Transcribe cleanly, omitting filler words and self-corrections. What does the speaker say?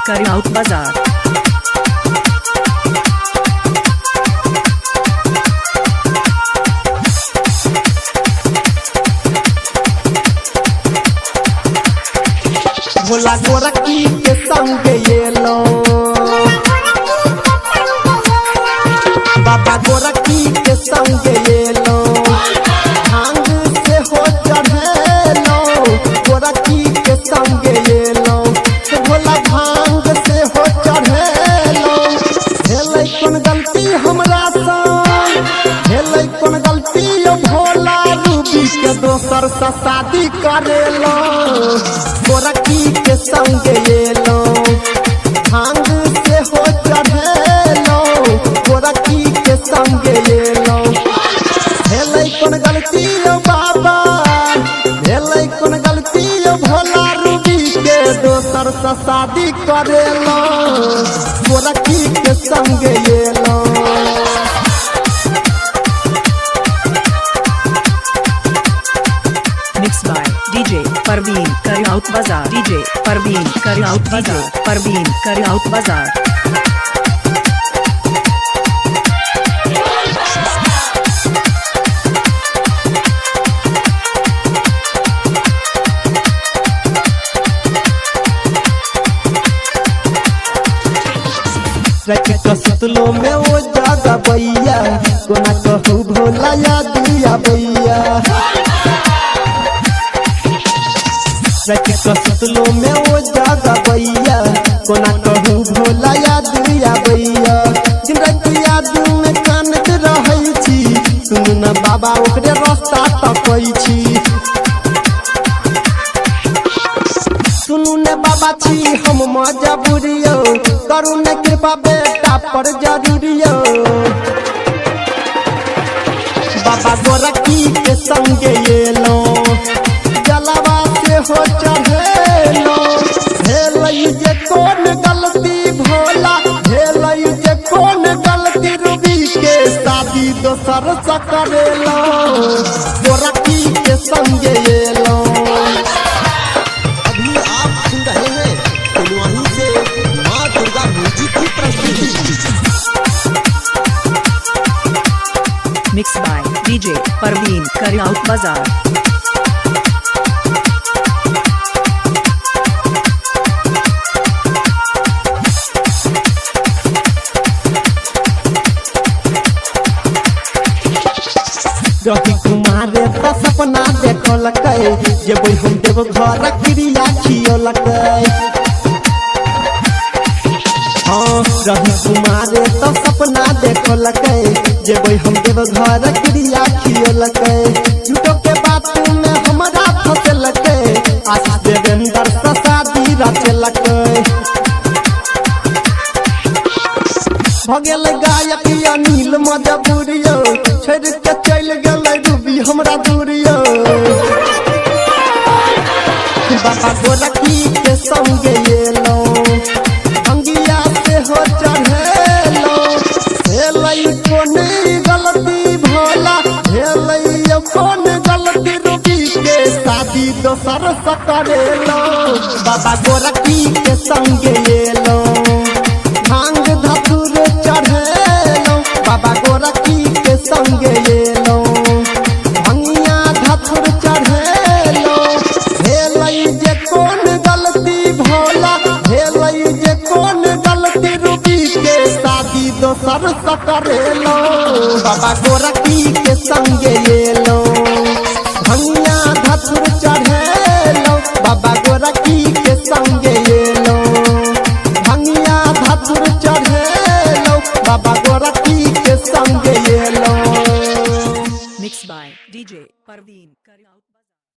Karyaut Bazaar. Bhola गोरखी के संग yellow बाबा गोरखी के संग येलो भांग से हो चढ़ेलो गोरखी के संग येलो भोला भांग से हो चढ़ेलो भेलै कोन गलती हमरा संग भेलै कोन गलती यो भोला रूबी के दोसर से शादी करेलो गोरखी के संग येलो भांग से हो चढ़ेलो गोरखी के संग येलो भेलै कोन गलती यो बाबा भेलै कोन गलती यो भोला रूबी के दोसर से शादी करेलो गोरखी के संग yellow Mixed by DJ Parveen Karyaut Bazaar. DJ Parveen Karyaut Bazaar. Parveen Karyaut Bazaar. रख कसुतलो में वो जादा बैया कोना कहू भोला या दिया बैया रख कसुतलो में वो जादा बैया कोना कहू भोला या दिया बैया दिन रात याद में कानत रहै छी सुन न बाबा ओकरे रास्ता तकै छी सुनू ने बाबा छी हम मजबूरियो करू ने कृपा बेटा पर जरूरियो बाबा गोरखी के संग येलो जलवा से हो चढ़ेलो भेलै जे कौन गलती भोला भेलै जे कौन गलती रूबी के शादी दोसर से करेलो गोरखी के संग yellow Mixed by DJ Parveen Karyaut Bazaar. रही कुमारे तो सपना देखलकै जेबै हम देव घर क्रिया खियलकै हाँ रही कुमारे तो सपना देखलकै जेबै हम देव घर क्रिया खियलकै झूठो के बात में हमरा फंसलकै आशीष देवेंद्र से शादी रचलकै भगेल गायक अनिल मजबूरियो छोड़ के चल गेलै रूबी हमरा दूरियो बाबा गोरखी के संग येलो भंगिया से हो चढ़ेलो भेलै कोन गलती भोला भेलै कोन गलती रूबी के शादी दोसर से करेलो बाबा गोरखी के संग येलो भांग धतुर चढ़ेलो बाबा गोरखी के संग येलो भंगिया धतुर चढ़ेलो भेलै जे कौन गलती भोला भेलै जे कौन गलती रूबी के शादी दोसर से करेलो बाबा गोरखी के संग येलो भंगिया धतुर चढ़ेलो बाबा गोरखी के संग येलो भंगिया धतुर चढ़ेलो बाबा गोरखी के संग yellow Mixed by DJ Parveen Karyaut